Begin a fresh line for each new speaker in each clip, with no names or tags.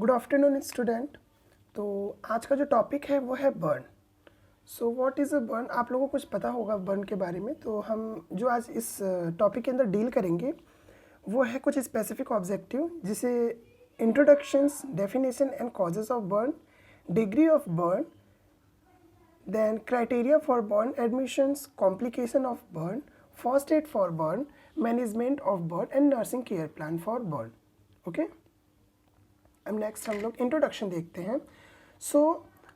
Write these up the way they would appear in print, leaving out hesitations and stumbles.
Good afternoon student. तो आज का जो टॉपिक है वो है burn. So what is a burn, आप लोगों को कुछ पता होगा बर्न के बारे में। तो हम जो आज इस टॉपिक के अंदर डील करेंगे वो है कुछ स्पेसिफिक ऑब्जेक्टिव, जिसे introductions, definition and causes of burn, degree of burn, then criteria for burn admissions, complication of burn, first aid for burn, management of burn and nursing care plan for burn. Okay, अब next हम लोग introduction देखते हैं। So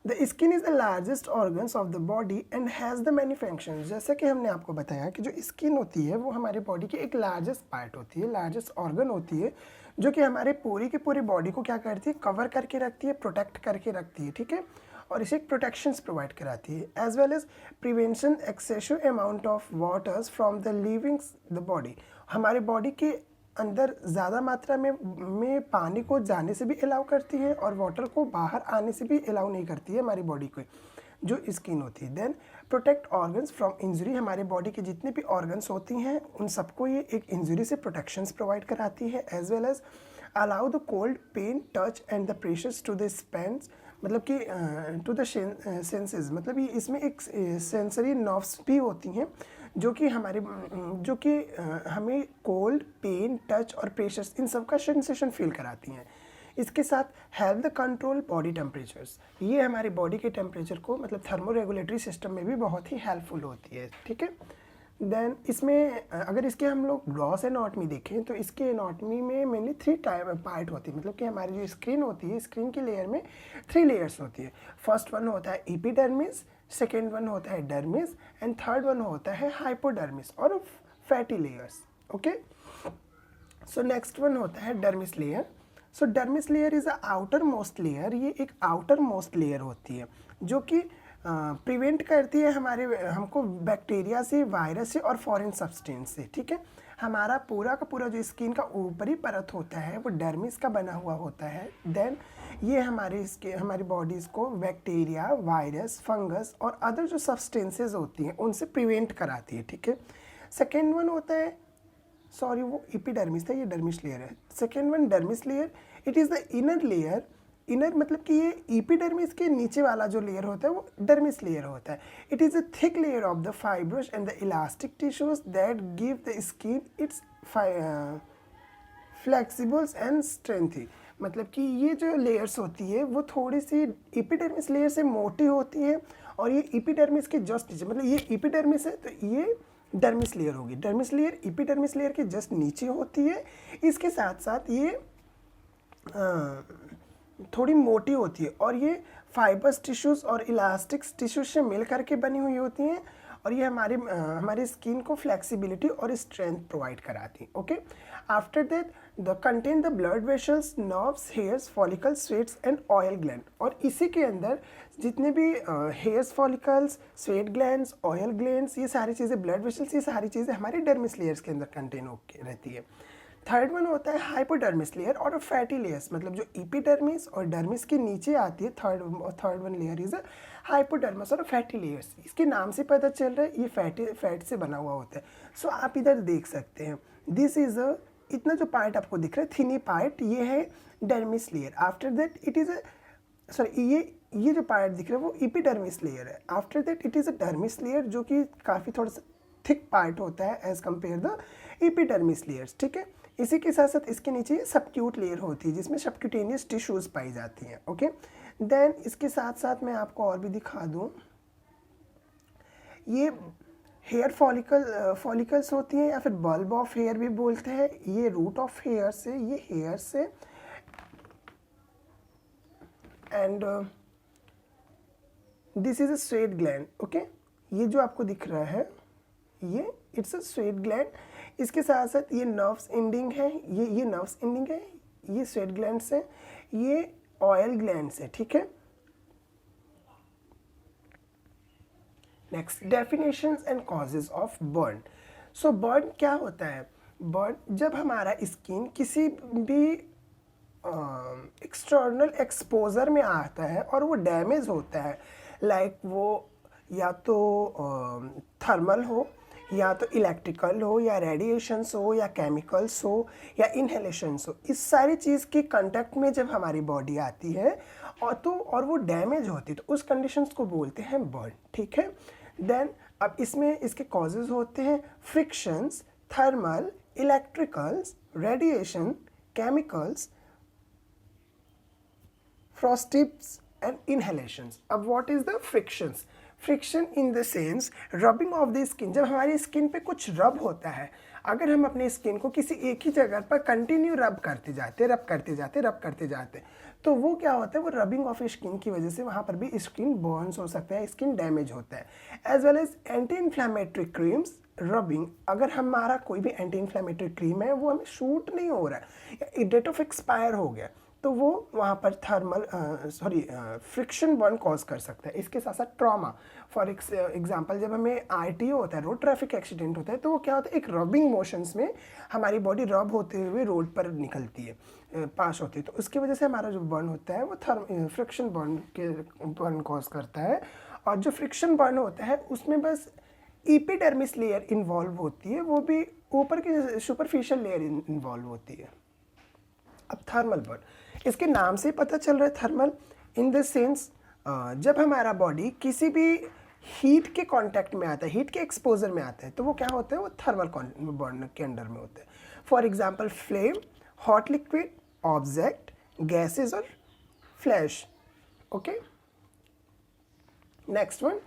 the skin is the largest organs of the body and has the many functions. जैसा कि हमने आपको बताया कि जो स्किन होती है वो हमारे बॉडी की एक लार्जेस्ट पार्ट होती है, लार्जेस्ट ऑर्गन होती है, जो कि हमारे पूरी की पूरी बॉडी को क्या करती है, कवर करके रखती है, प्रोटेक्ट करके रखती है, ठीक है। और इसे प्रोटेक्शंस प्रोवाइड कराती है, as well as prevention excessive amount of waters from the living the body. हमारे बॉडी के अंदर ज़्यादा मात्रा में पानी को जाने से भी अलाउ करती है और वाटर को बाहर आने से भी अलाउ नहीं करती है हमारी बॉडी को, जो स्किन होती है। Then protect organs from injury. हमारे बॉडी के जितने भी ऑर्गन्स होती हैं उन सबको ये एक इंजरी से प्रोटेक्शंस प्रोवाइड कराती है, as well as allow the cold, pain, touch and the pressures to the senses, मतलब कि टू द सेंसेस, मतलब ये इसमें एक सेंसरी नर्व्स भी होती हैं जो कि हमें कोल्ड, पेन, टच और प्रेशर्स इन सब का सेंसेशन फील कराती हैं। इसके साथ help the control body temperatures. ये हमारे बॉडी के टेम्परेचर को, मतलब थर्मो रेगुलेटरी सिस्टम में भी बहुत ही हेल्पफुल होती है, ठीक है। देन इसमें अगर इसके हम लोग ग्रॉस एनाटॉमी देखें तो इसके एनाटॉमी में मेनली 3 पार्ट होती है, मतलब कि हमारी जो स्किन होती है, स्किन की लेयर में 3 लेयर्स होती है। फर्स्ट वन होता है एपिडर्मिस, सेकेंड वन होता है डर्मिस एंड थर्ड वन होता है हाइपोडर्मिस और fatty layers. Okay, so next one होता है dermis layer. So dermis layer is a outer most layer. ये एक आउटर मोस्ट लेयर होती है जो कि प्रिवेंट करती है हमको बैक्टीरिया से, वायरस से और फॉरेन सब्सटेंस से, ठीक है। हमारा पूरा का पूरा जो स्किन का ऊपरी परत होता है वो डर्मिस का बना हुआ होता है। देन ये हमारी बॉडीज़ को बैक्टीरिया, वायरस, फंगस और अदर जो सब्सटेंसेज होती हैं उनसे प्रिवेंट कराती है, ठीक है। सेकेंड वन होता है, सॉरी वो एपिडर्मिस था, ये डर्मिस लेयर है। Second one dermis layer, it is the inner layer. Inner मतलब कि ये एपिडर्मिस के नीचे वाला जो लेयर होता है वो डर्मिस लेयर होता है। It is a thick layer of the fibrous and the elastic tissues that give the skin its flexibles and strengthy. मतलब कि ये जो लेयर्स होती है वो थोड़ी सी एपिडर्मिस लेयर से मोटी होती है और ये एपिडर्मिस के जस्ट नीचे, मतलब ये एपिडर्मिस है तो ये डर्मिस लेयर होगी। डर्मिस लेयर एपिडर्मिस लेयर के जस्ट नीचे होती है। इसके साथ साथ ये थोड़ी मोटी होती है और ये फाइबर्स टिश्यूज़ और इलास्टिक्स टिश्यूज से मिल करके बनी हुई होती हैं और ये हमारी स्किन को फ्लेक्सिबिलिटी और स्ट्रेंथ प्रोवाइड कराती हैं। Okay, after that the contain the blood vessels, nerves, hairs, follicles, sweats and oil gland. और इसी के अंदर जितने भी hairs follicles, sweat glands, oil glands, ये सारी चीज़ें, ब्लड वेसल्स, ये सारी चीज़ें हमारे डर्मिस लेयर्स के अंदर कंटेन होकर रहती है। थर्ड वन होता है हाइपोडर्मिस लेयर और फैटी लेयर्स, मतलब जो एपिडर्मिस और डर्मिस के नीचे आती है। Third one layer is hypodermis और फैटी लेयर्स। इसके नाम से पता चल रहा है ये फैट से बना हुआ होता है। सो आप इधर देख सकते हैं, दिस इज अ, इतना जो पार्ट आपको दिख रहा है थिनी पार्ट, ये है dermis layer. After that it is ये जो पार्ट दिख रहा है वो एपिडर्मिस लेयर है। After that it is a dermis layer जो कि काफ़ी थोड़ा सा थिक पार्ट होता है as compare the epidermis layers, ठीक है। इसी के साथ साथ इसके नीचे सबक्यूट लेयर होती है जिसमें सबक्यूटेनियस टिश्यूज पाई जाती हैं। ओके, देन इसके साथ साथ मैं आपको और भी दिखा दूं, ये हेयर फॉलिकल्स होती हैं या फिर बल्ब ऑफ हेयर भी बोलते हैं। ये रूट ऑफ हेयर से, ये हेयर से, and this is a sweat gland. Okay, ये जो आपको दिख रहा है ये इट्स अ स्वेट ग्लैंड। इसके साथ साथ ये नर्व्स एंडिंग है, ये नर्व्स एंडिंग है, ये स्वेट ग्लैंड्स है, ये ऑयल ग्लैंड्स है, ठीक है। Next, definitions and causes of burn. So burn क्या होता है? बर्न जब हमारा स्किन किसी भी एक्सटर्नल एक्सपोजर में आता है और वो डैमेज होता है, लाइक वो या तो थर्मल हो या तो इलेक्ट्रिकल हो या रेडिएशंस हो या केमिकल्स हो या इनहेलेशंस हो, इस सारी चीज़ के कांटेक्ट में जब हमारी बॉडी आती है और वो डैमेज होती है तो उस कंडीशंस को बोलते हैं बर्न, ठीक है। देन अब इसमें इसके कॉजेज़ होते हैं frictions, thermal, electricals, radiation, chemicals, frostbites and inhalations. अब what is the frictions? Friction in the sense rubbing of the skin, जब हमारी स्किन पे कुछ रब होता है, अगर हम अपनी स्किन को किसी एक ही जगह पर कंटिन्यू रब करते जाते तो वो क्या होता है, वो रबिंग ऑफ स्किन की वजह से वहाँ पर भी स्किन बर्न्स हो सकता है, स्किन डैमेज होता है। As well as anti inflammatory creams rubbing, अगर हमारा कोई भी एंटी इन्फ्लेमेटरी क्रीम है वो हमें शूट नहीं हो रहा है या डेट ऑफ एक्सपायर हो गया तो वो वहाँ पर फ्रिक्शन बर्न कॉज कर सकता है। इसके साथ साथ ट्रॉमा, फॉर एग्जांपल जब हमें आरटीओ होता है, रोड ट्रैफिक एक्सीडेंट होता है, तो वो क्या होता है, एक रबिंग मोशंस में हमारी बॉडी रब होते हुए रोड पर निकलती है, पास होती है, तो उसकी वजह से हमारा जो बर्न होता है वो फ्रिक्शन बर्न कॉज करता है। और जो फ्रिक्शन बर्न होता है उसमें बस एपिडर्मिस लेयर इन्वॉल्व होती है, वो भी ऊपर की सुपरफिशियल लेयर इन्वॉल्व होती है। अब थर्मल बर्न, इसके नाम से पता चल रहा है थर्मल इन द सेंस जब हमारा बॉडी किसी भी हीट के कांटेक्ट में आता है, हीट के एक्सपोजर में आता है, तो वो क्या होता है, वो थर्मल बर्न के अंडर में होता है। For example flame, hot liquid, object, gases और flash. Okay, next one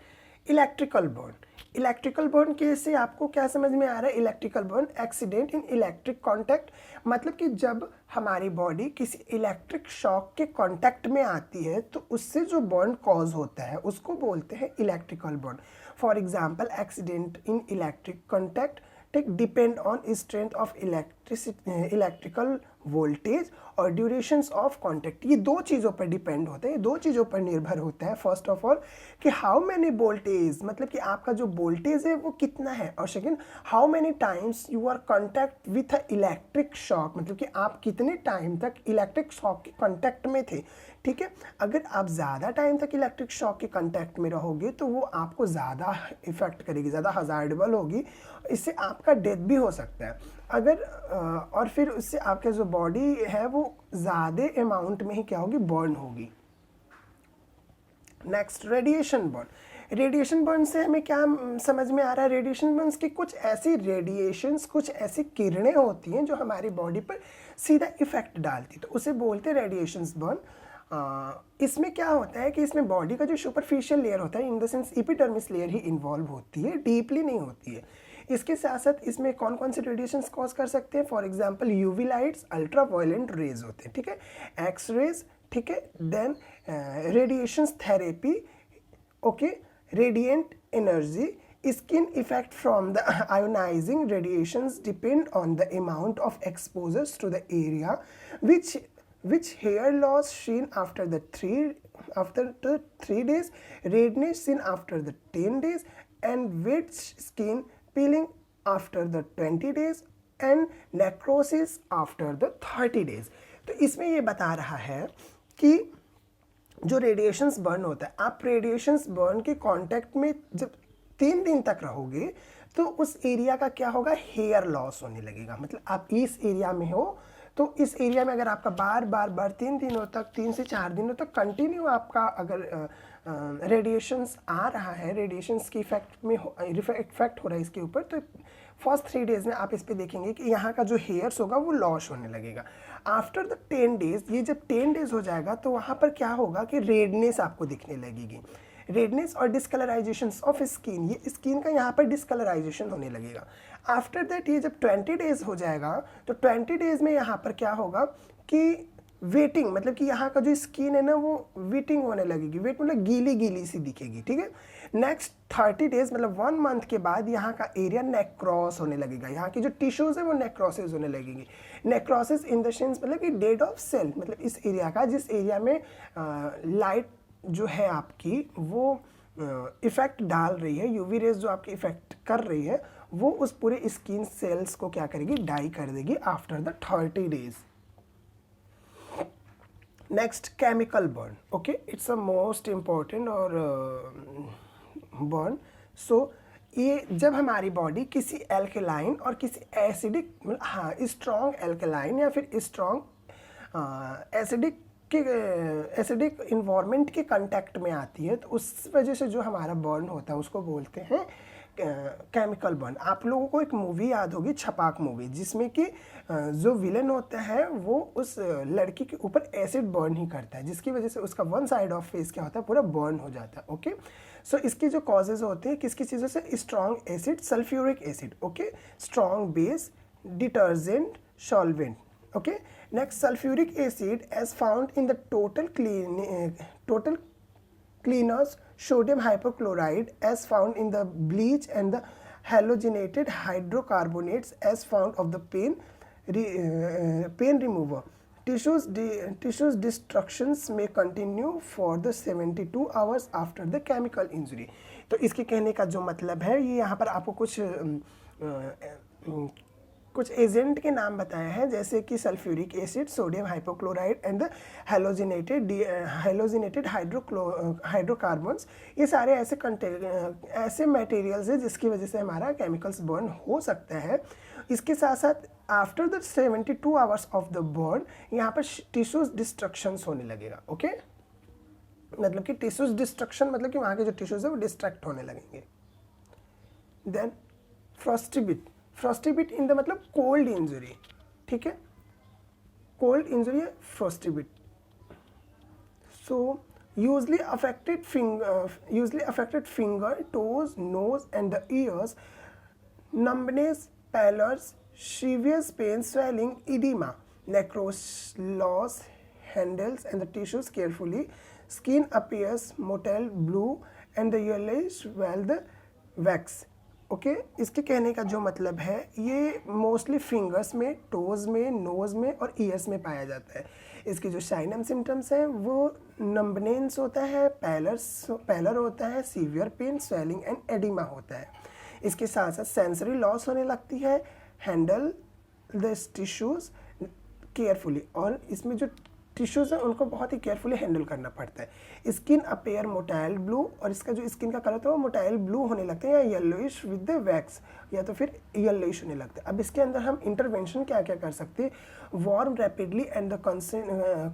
electrical burn. Electrical burn के से आपको क्या समझ में आ रहा है? Electrical burn accident in electric contact, मतलब कि जब हमारी बॉडी किसी इलेक्ट्रिक शॉक के कांटेक्ट में आती है तो उससे जो बर्न कॉज होता है उसको बोलते हैं electrical burn. For example accident in electric contact depend on strength of electrical voltage और ड्यूरेशंस ऑफ कांटेक्ट। ये दो चीज़ों पर डिपेंड होता है, ये दो चीज़ों पर निर्भर होता है। फर्स्ट ऑफ ऑल कि हाउ मैनी वोल्टेज, मतलब कि आपका जो वोल्टेज है वो कितना है, और second how many times you are contact with a electric shock, मतलब कि आप कितने टाइम तक इलेक्ट्रिक शॉक के कॉन्टैक्ट में थे। ठीक है, अगर आप ज़्यादा टाइम तक इलेक्ट्रिक शॉक के कॉन्टैक्ट में रहोगे तो वो आपको ज़्यादा इफेक्ट करेगी, ज़्यादा हजार्डेबल होगी, इससे आपका डेथ भी हो सकता है। अगर और फिर उससे आपके जो बॉडी है वो ज़्यादा अमाउंट में ही क्या होगी, बर्न होगी। Next radiation burn. Radiation burn से हमें क्या समझ में आ रहा है? रेडिएशन बर्न की कुछ ऐसी रेडिएशंस, कुछ ऐसी किरणें होती हैं जो हमारी बॉडी पर सीधा इफेक्ट डालती, तो उसे बोलते हैं रेडिएशन बर्न। इसमें क्या होता है कि इसमें बॉडी का जो सुपरफिशियल लेयर होता है, इन the sense epidermis layer he involve होती है, डीपली नहीं होती है। इसके साथ साथ इसमें कौन कौन से रेडिएशंस कॉज कर सकते हैं? For example UV lights, ultra violent rays होते हैं, ठीक है, एक्स रेज, ठीक है, then radiations therapy, okay, radiant energy, skin effect from the ionizing radiations depend on the amount of exposures to the area, which hair loss seen after the 3 days, redness seen after the 10 days, and wet skin peeling after the 20 days, and necrosis after the 30 days। तो इसमें ये बता रहा है कि जो radiations burn होता है, आप रेडिएशंस बर्न के कांटेक्ट में जब 3 दिन तक रहोगे तो उस एरिया का क्या होगा, हेयर लॉस होने लगेगा। मतलब आप इस एरिया में हो तो इस एरिया में अगर आपका बार बार 3 दिनों तक, 3 से 4 दिनों तक कंटिन्यू आपका अगर रेडिएशंस आ रहा है, रेडिएशंस की इफेक्ट हो रहा है इसके ऊपर, तो फर्स्ट 3 डेज में आप इस पे देखेंगे कि यहाँ का जो हेयर्स होगा वो लॉस होने लगेगा। आफ्टर द 10 डेज, ये जब 10 डेज हो जाएगा तो वहाँ पर क्या होगा कि रेडनेस आपको दिखने लगेगी, रेडनेस और डिस्कलराइजेशन ऑफ स्किन, ये स्किन का यहाँ पर डिस्कलराइजेशन होने लगेगा। आफ्टर दैट ये जब 20 डेज हो जाएगा तो 20 डेज में यहाँ पर क्या होगा कि वेटिंग, मतलब कि यहाँ का जो स्किन है ना वो वेटिंग होने लगेगी, वेट मतलब गीली गीली सी दिखेगी, ठीक है। नेक्स्ट 30 डेज मतलब 1 मंथ के बाद यहाँ का एरिया नेक्रोस होने लगेगा, यहाँ की जो टिश्यूज है वो नेक्रोसिस होने लगेगी। नेक्रोसिस इन द सेंस मतलब कि डेड ऑफ सेल, मतलब इस एरिया का, जिस एरिया में लाइट जो है आपकी वो इफेक्ट डाल रही है, यूवी रेज जो आपकी इफेक्ट कर रही है, वो उस पूरे स्किन सेल्स को क्या करेगी, डाई कर देगी after the 30 days. Next chemical burn, okay, it's a most important और बर्न। सो ये जब हमारी बॉडी किसी एल्केलाइन और किसी एसिडिक, हाँ स्ट्रॉन्ग एल्केलाइन या फिर स्ट्रॉन्ग एसिडिक इन्वायरमेंट के कांटेक्ट में आती है, तो उस वजह से जो हमारा बर्न होता है उसको बोलते हैं केमिकल बर्न। आप लोगों को एक मूवी याद होगी, छपाक मूवी, जिसमें कि जो विलन होता है वो उस लड़की के ऊपर एसिड बर्न ही करता है, जिसकी वजह से उसका वन साइड ऑफ फेस क्या होता है, पूरा बर्न हो जाता है। ओके, सो इसकी जो कॉजेज होते हैं किसकी चीज़ों से, strong acid, sulphuric acid, okay, strong base, detergent, solvent. Okay, next sulphuric acid as found in the total cleaners, sodium hypochlorite as found in the bleach and the halogenated hydrocarbonates as found of the pain remover. Tissues destructions may continue for the 72 hours after the chemical injury. तो इसके कहने का जो मतलब है, ये यहाँ पर आपको कुछ एजेंट के नाम बताए हैं, जैसे कि sulphuric acid, sodium hypochloride and the halogenated hydrocarbons. ये सारे ऐसे मटेरियल्स हैं जिसकी वजह से हमारा केमिकल्स बर्न हो सकता है। इसके साथ साथ after the 72 hours of the burn यहाँ पर टिश्यूज डिस्ट्रक्शंस होने लगेगा। ओके, मतलब कि टिश्यूज डिस्ट्रक्शन मतलब कि वहाँ के जो टिश्यूज है वो डिस्ट्रैक्ट होने लगेंगे। Then frosty bit in the मतलब कोल्ड इंजरी, ठीक है, कोल्ड इंजरी है frosty bit. So usually affected finger, toes, nose and the ears, numbness, pallors, serious pain, swelling, edema, necrosis, loss, handles and the tissues carefully. Skin appears motile blue and the yellowish while the wax. Okay, इसके कहने का जो मतलब है, ये mostly fingers में, toes में, knows में और ईयर्स में पाया जाता है। इसके जो साइन एंड सिम्टम्स हैं वो नंबनेंस होता है, पैलर होता है, severe pain, swelling and oedema होता है। इसके साथ साथ सेंसरी लॉस होने लगती है, हैंडल द टिश्यूज केयरफुली, और इसमें जो टिश्यूज हैं उनको बहुत ही केयरफुली हैंडल करना पड़ता है। स्किन अपेयर मोटाइल ब्लू, और इसका जो स्किन का कलर था वो मोटाइल ब्लू होने लगता है या येलोइश विद द वैक्स, या तो फिर येलोइश होने लगता है। अब इसके अंदर हम इंटरवेंशन क्या क्या कर सकते हैं, warm rapidly and the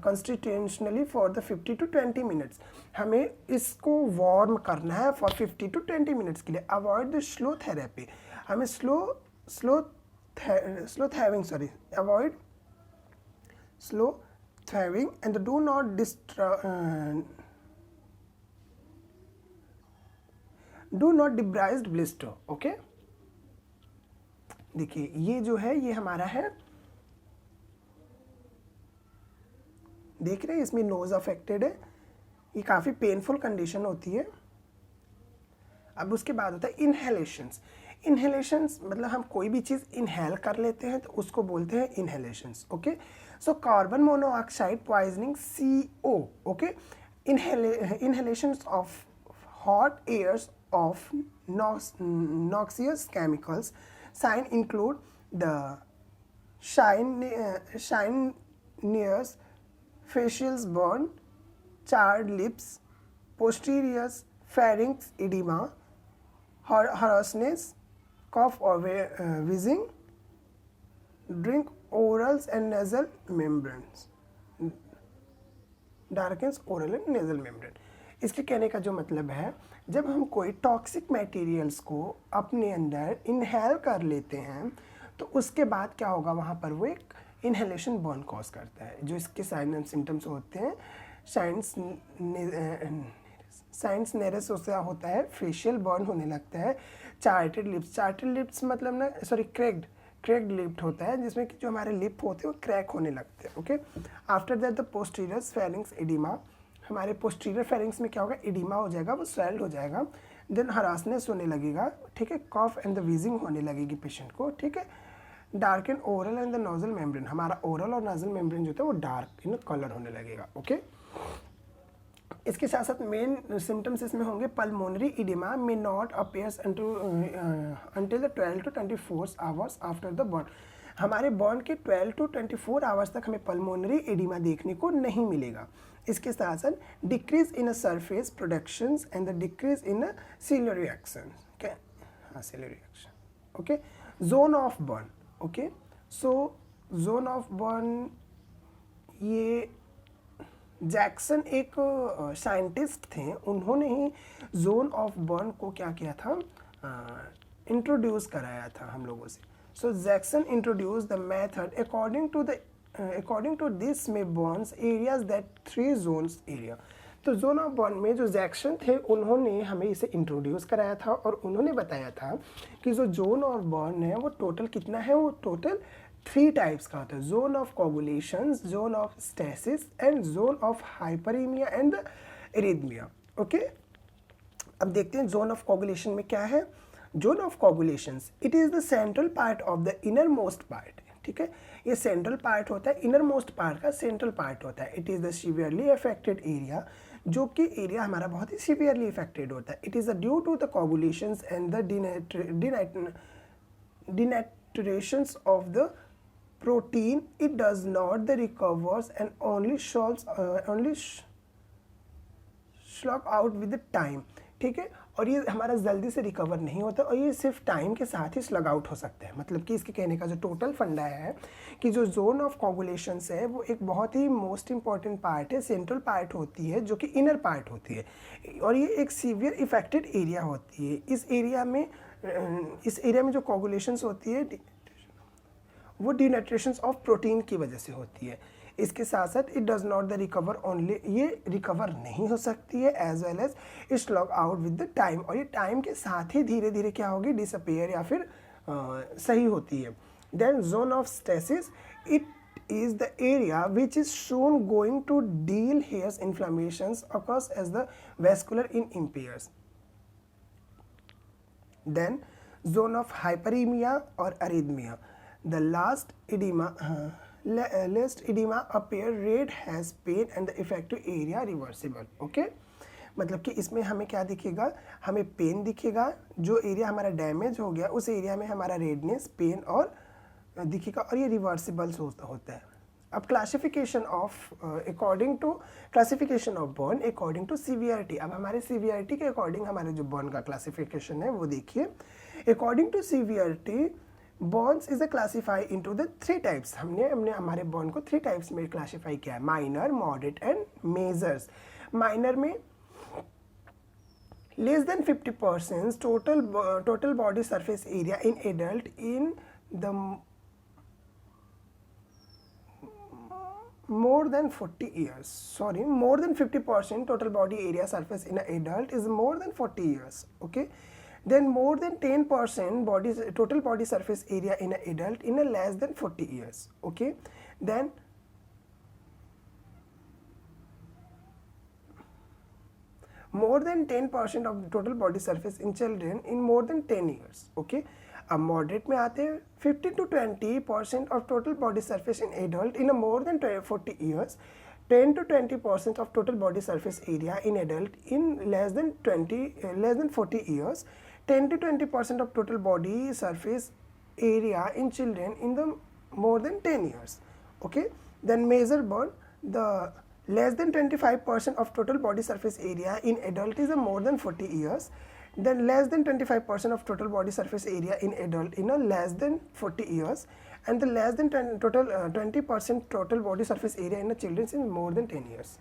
constitutionally for the 50 to 20 minutes. हमें इसको वार्म करना है फॉर 50 to 20 मिनट्स के लिए। अवॉइड द स्लो थेरेपी, हमें avoid slow thriving and do not debrided blister। Okay, देखिए ये जो है ये हमारा है, देख रहे हैं इसमें नोज अफेक्टेड है, ये काफ़ी पेनफुल कंडीशन होती है। अब उसके बाद होता है इनहेलेशंस। इनहेलेशंस मतलब हम कोई भी चीज़ इनहेल कर लेते हैं तो उसको बोलते हैं inhalations. Okay, so carbon monoxide poisoning CO, okay, inhalations of hot airs of noxious chemicals. Signs include the shyness, facial burn, charred lips, posterior pharynx edema, hoarseness, cough or wheezing, drink orals and nasal membranes, darkens oral and nasal membrane। इसके कहने का जो मतलब है, जब हम कोई toxic materials को अपने अंदर इनहेल कर लेते हैं तो उसके बाद क्या होगा, वहाँ पर वो एक इनहेलेशन बर्न कॉज करता है। जो इसके साइन एंड सिम्टम्स होते हैं, साइंस नेरस होता है, फेशियल बर्न होने लगता है, चार्टेड लिप्स मतलब ना क्रैक्ड लिप होता है, जिसमें कि जो हमारे लिप होते हैं वो क्रैक होने लगते हैं। Okay, after that the posterior pharynx oedema, हमारे पोस्टीरियर फेरिंग्स में क्या होगा, एडिमा हो जाएगा, वो स्वेल्ड हो जाएगा। देन हरासनेस होने लगेगा, ठीक है, कॉफ एंड द वीजिंग होने लगेगी पेशेंट को, ठीक है। Dark and oral and the nozzle membrane, हमारा ओरल और नोजल मेम्ब्रेन जो होता है वो डार्क इन कलर होने लगेगा। ओके, इसके साथ साथ मेन सिम्टम्स इसमें होंगे, pulmonary oedema may not appears until the 12 to 24 hours after the burn. हमारे बर्न के 12 to 24 आवर्स तक हमें पल्मोनरी इडिमा देखने को नहीं मिलेगा। इसके साथ साथ decrease in surface productions and the decrease in cellular reaction, हाँ cellular reaction. Okay, zone of burn. Okay, so zone of burn, ये जैक्सन एक साइंटिस्ट थे, उन्होंने ही जोन ऑफ बर्न को क्या किया था, इंट्रोड्यूस कराया था हम लोगों से। So Jackson introduce the method according to this में burns areas that 3 zones area. तो जोन ऑफ बर्न में जो जैक्सन थे उन्होंने हमें इसे इंट्रोड्यूस कराया था और उन्होंने बताया था कि जो जोन ऑफ बर्न है वो टोटल कितना है, वो टोटल 3 टाइप्स का होता है। Zone of coagulation, zone of stasis and zone of hyperaemia and arrhythmia. Okay, अब देखते हैं जोन ऑफ कोगुलेशन में क्या है। Zone of coagulation, it is the central part of the inner most part. ठीक है, ये सेंट्रल पार्ट होता है, इनर मोस्ट पार्ट का सेंट्रल पार्ट होता है। It is the severely affected area, जो कि एरिया हमारा बहुत ही सीवियरली अफेक्टेड होता है। It is due to the coagulations and the denaturations of the protein. It does not the recovers and only slug out with the time। ठीक है, और ये हमारा जल्दी से रिकवर नहीं होता और ये सिर्फ टाइम के साथ ही स्लग आउट हो सकता है। मतलब कि इसके कहने का जो टोटल फंडा है कि जो जोन ऑफ कोगुलेशंस है वो एक बहुत ही मोस्ट इंपॉर्टेंट पार्ट है, सेंट्रल पार्ट होती है जो कि इनर पार्ट होती है और ये एक सीवियर इफेक्टेड एरिया होती है। इस एरिया में जो कोगुलेशंस होती है वो डिनेट्रेशन ऑफ प्रोटीन की वजह से होती है। इसके साथ साथ it does not the recover only, ये रिकवर नहीं हो सकती है, as well as it slug out with the time, और ये टाइम के साथ ही धीरे धीरे क्या होगी, डिसअपियर या फिर सही होती है। Then zone of stasis, it is the area which is soon going to deal hairs inflammations occurs as the vascular in impairs. Then zone of hyperemia or arrhythmia, the last edema appear, red has pain and the affected area reversible. Okay, मतलब कि इसमें हमें क्या दिखेगा, हमें pen दिखेगा, जो area हमारा डैमेज हो गया उस एरिया में हमारा रेडनेस, पेन और दिखेगा और ये रिवर्सिबल होता है। अब classification of according to classification of burn according to severity. अब हमारे सीवियरिटी के अकॉर्डिंग हमारे जो बर्न का क्लासिफिकेशन है वो देखिए। According to severity burns is a classify into the 3 types. हमने हमारे बर्न को 3 टाइप्स में क्लासीफाई किया है, minor, moderate and measures. Minor में less than 50% total body surface area in adult in the more than 40 years. Sorry, more than 50% total body area surface in an adult is more than 40 years. Okay, then more than 10% total body surface area in an adult in a less than 40 years. Okay, then more than 10% of total body surface in children in more than 10 years. Okay, अब moderate में आते हैं 15 to 20% of total body surface in adult in a more than 40 years, 10 to 20% of total body surface area in adult in less than 40 years, 10 to 20% of total body surface area in children in the more than 10 years. Okay, then major burn, the less than 25% of total body surface area in adult is a more than 40 years, then less than 25% of total body surface area in adult in a less than 40 years, and the less than 20% total body surface area in the children in more than 10 years.